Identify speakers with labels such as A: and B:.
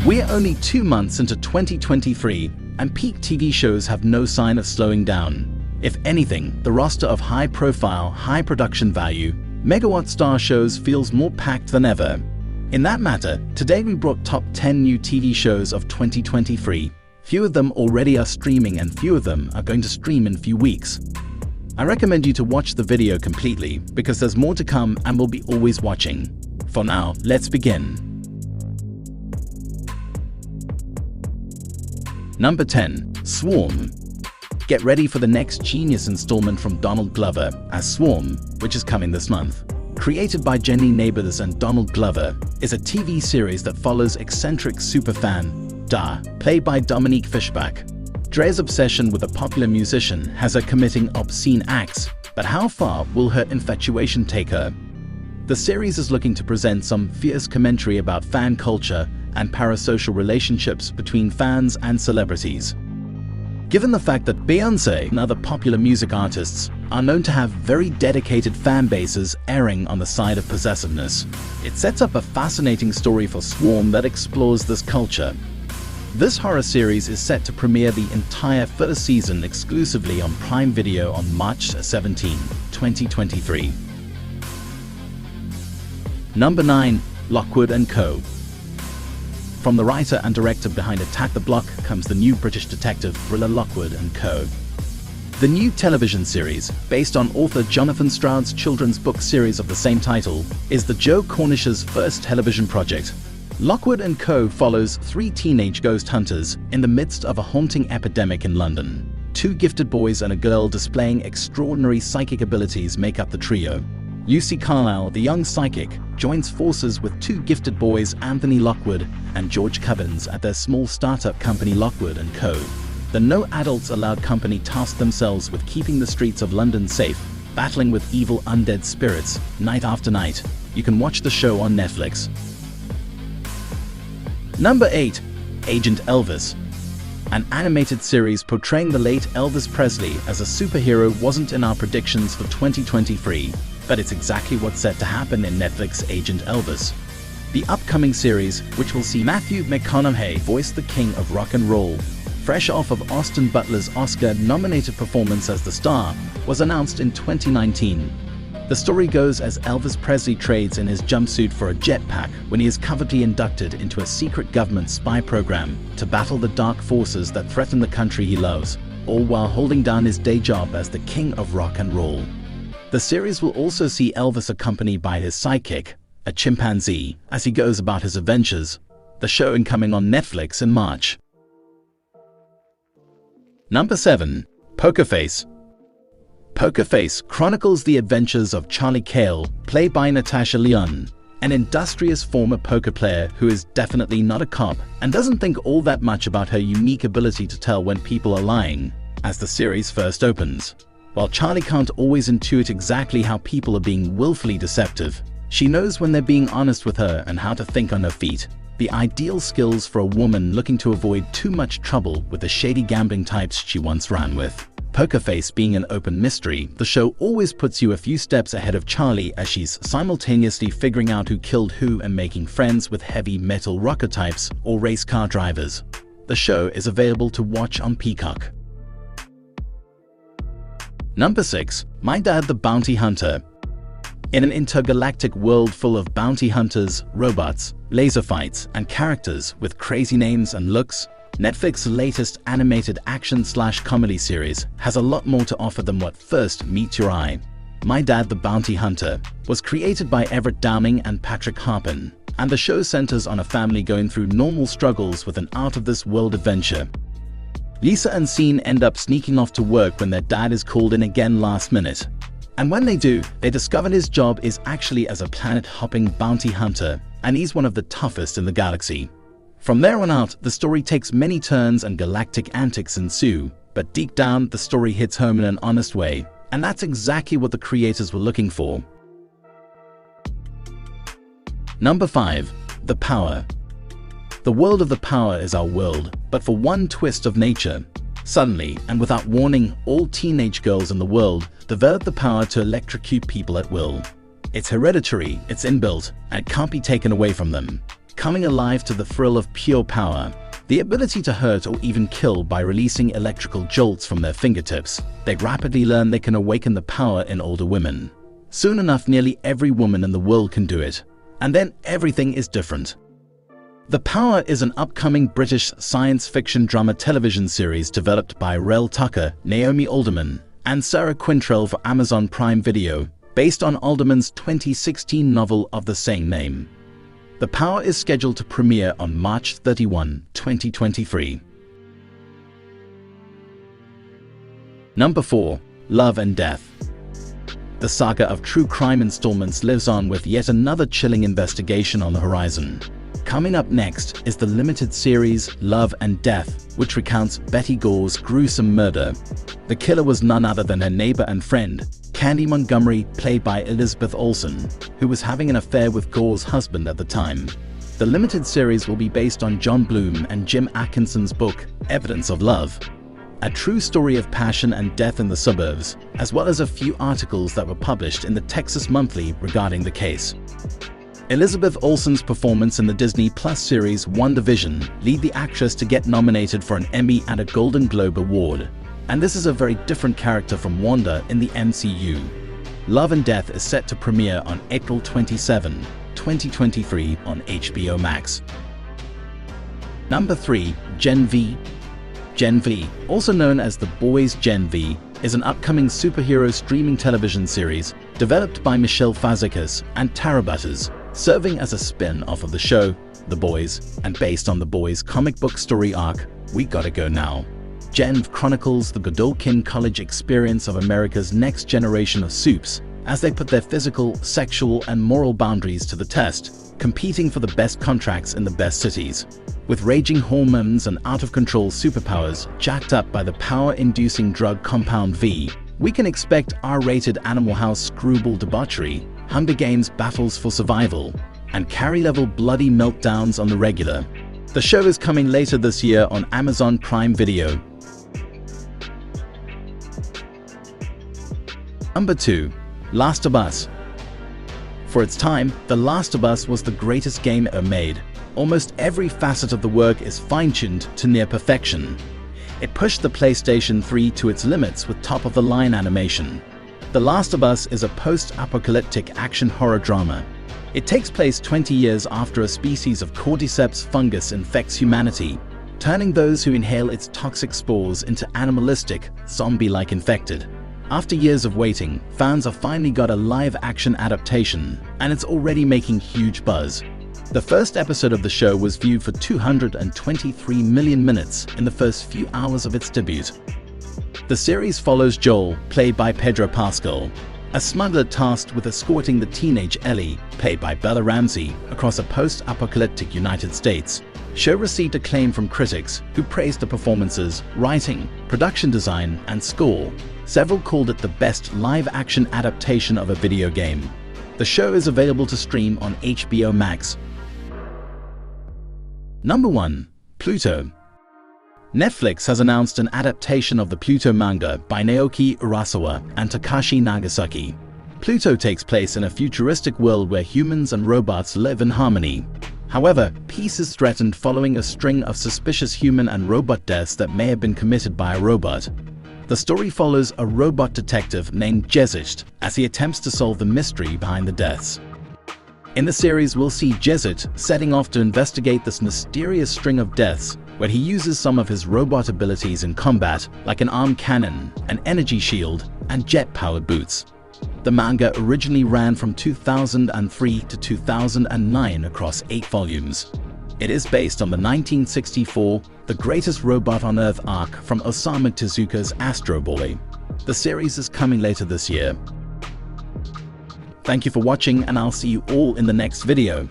A: We're only 2 months into 2023, and peak TV shows have no sign of slowing down. If anything, the roster of high-profile, high-production value, megawatt star shows feels more packed than ever. In that matter, today we brought top 10 new TV shows of 2023. Few of them already are streaming and few of them are going to stream in a few weeks. I recommend you to watch the video completely because there's more to come and we'll be always watching. For now, let's begin. Number 10. Swarm. Get ready for the next genius installment from Donald Glover as Swarm, which is coming this month. Created by Jenny Neighbors and Donald Glover, is a TV series that follows eccentric superfan Da, played by Dominique Fishback. Dre's obsession with a popular musician has her committing obscene acts, but how far will her infatuation take her? The series is looking to present some fierce commentary about fan culture and parasocial relationships between fans and celebrities. Given the fact that Beyoncé and other popular music artists are known to have very dedicated fan bases erring on the side of possessiveness, it sets up a fascinating story for Swarm that explores this culture. This horror series is set to premiere the entire first season exclusively on Prime Video on March 17, 2023. Number 9. Lockwood and Co. From the writer and director behind Attack the Block comes the new British detective thriller Lockwood and Co. The new television series, based on author Jonathan Stroud's children's book series of the same title, is the Joe Cornish's first television project. Lockwood and Co. follows 3 teenage ghost hunters in the midst of a haunting epidemic in London. 2 gifted boys and a girl displaying extraordinary psychic abilities make up the trio. Lucy Carlyle, the young psychic, joins forces with 2 gifted boys, Anthony Lockwood and George Cubbins, at their small startup company Lockwood and Co. The no adults allowed company tasked themselves with keeping the streets of London safe, battling with evil undead spirits night after night. You can watch the show on Netflix. Number 8. Agent Elvis. An animated series portraying the late Elvis Presley as a superhero wasn't in our predictions for 2023. But it's exactly what's set to happen in Netflix Agent Elvis. The upcoming series, which will see Matthew McConaughey voice the king of rock and roll, fresh off of Austin Butler's Oscar-nominated performance as the star, was announced in 2019. The story goes as Elvis Presley trades in his jumpsuit for a jetpack when he is covertly inducted into a secret government spy program to battle the dark forces that threaten the country he loves, all while holding down his day job as the king of rock and roll. The series will also see Elvis accompanied by his sidekick, a chimpanzee, as he goes about his adventures. The show incoming on Netflix in March. Number 7. Poker Face. Poker Face chronicles the adventures of Charlie Cale, played by Natasha Lyonne, an industrious former poker player who is definitely not a cop and doesn't think all that much about her unique ability to tell when people are lying, as the series first opens. While Charlie can't always intuit exactly how people are being willfully deceptive, she knows when they're being honest with her and how to think on her feet. The ideal skills for a woman looking to avoid too much trouble with the shady gambling types she once ran with. Poker Face being an open mystery, the show always puts you a few steps ahead of Charlie as she's simultaneously figuring out who killed who and making friends with heavy metal rocker types or race car drivers. The show is available to watch on Peacock. Number 6. My Dad the Bounty Hunter. In an intergalactic world full of bounty hunters, robots, laser fights, and characters with crazy names and looks, Netflix's latest animated action/comedy series has a lot more to offer than what first meets your eye. My Dad the Bounty Hunter was created by Everett Downing and Patrick Harpin, and the show centers on a family going through normal struggles with an out-of-this-world adventure. Lisa and Sean end up sneaking off to work when their dad is called in again last minute. And when they do, they discover his job is actually as a planet-hopping bounty hunter, and he's one of the toughest in the galaxy. From there on out, the story takes many turns and galactic antics ensue, but deep down, the story hits home in an honest way, and that's exactly what the creators were looking for. Number 5. The Power. The world of The Power is our world, but for one twist of nature. Suddenly, and without warning, all teenage girls in the world develop the power to electrocute people at will. It's hereditary, it's inbuilt, and it can't be taken away from them. coming alive to the thrill of pure power. The ability to hurt or even kill by releasing electrical jolts from their fingertips. They rapidly learn they can awaken the power in older women. Soon enough, nearly every woman in the world can do it. And then everything is different. The Power is an upcoming British science fiction drama television series developed by Rel Tucker, Naomi Alderman, and Sarah Quintrell for Amazon Prime Video, based on Alderman's 2016 novel of the same name. The Power is scheduled to premiere on March 31, 2023. Number 4. Love and Death. The saga of true crime installments lives on with yet another chilling investigation on the horizon. Coming up next is the limited series Love and Death, which recounts Betty Gore's gruesome murder. The killer was none other than her neighbor and friend, Candy Montgomery, played by Elizabeth Olsen, who was having an affair with Gore's husband at the time. The limited series will be based on John Bloom and Jim Atkinson's book, Evidence of Love, a true story of passion and death in the suburbs, as well as a few articles that were published in the Texas Monthly regarding the case. Elizabeth Olsen's performance in the Disney Plus series WandaVision led the actress to get nominated for an Emmy and a Golden Globe Award. And this is a very different character from Wanda in the MCU. Love and Death is set to premiere on April 27, 2023 on HBO Max. Number 3. Gen V. Gen V, also known as The Boys Gen V, is an upcoming superhero streaming television series developed by Michelle Fazekas and Tara Butters, serving as a spin-off of the show, The Boys, and based on The Boys' comic book story arc, We Gotta Go Now. Gen V chronicles the Godolphin College experience of America's next generation of supes as they put their physical, sexual, and moral boundaries to the test, competing for the best contracts in the best cities. With raging hormones and out-of-control superpowers jacked up by the power-inducing drug Compound V, we can expect R-rated Animal House screwball debauchery, Hunger Games battles for survival, and Carrie-level bloody meltdowns on the regular. The show is coming later this year on Amazon Prime Video. Number 2. Last of Us. For its time, The Last of Us was the greatest game ever made. Almost every facet of the work is fine-tuned to near perfection. It pushed the PlayStation 3 to its limits with top-of-the-line animation. The Last of Us is a post-apocalyptic action horror drama. It takes place 20 years after a species of cordyceps fungus infects humanity, turning those who inhale its toxic spores into animalistic, zombie-like infected. After years of waiting, fans have finally got a live-action adaptation, and it's already making huge buzz. The first episode of the show was viewed for 223 million minutes in the first few hours of its debut. The series follows Joel, played by Pedro Pascal, a smuggler tasked with escorting the teenage Ellie, played by Bella Ramsey, across a post-apocalyptic United States. Show received acclaim from critics, who praised the performances, writing, production design, and score. Several called it the best live-action adaptation of a video game. The show is available to stream on HBO Max. Number 1. Pluto. Netflix has announced an adaptation of the Pluto manga by Naoki Urasawa and Takashi Nagasaki. Pluto takes place in a futuristic world where humans and robots live in harmony. However, peace is threatened following a string of suspicious human and robot deaths that may have been committed by a robot. The story follows a robot detective named Jessit as he attempts to solve the mystery behind the deaths. In the series, we'll see Jessit setting off to investigate this mysterious string of deaths, where he uses some of his robot abilities in combat, like an arm cannon, an energy shield, and jet-powered boots. The manga originally ran from 2003 to 2009 across 8 volumes. It is based on the 1964 The Greatest Robot on Earth arc from Osamu Tezuka's Astro Boy. The series is coming later this year. Thank you for watching, and I'll see you all in the next video.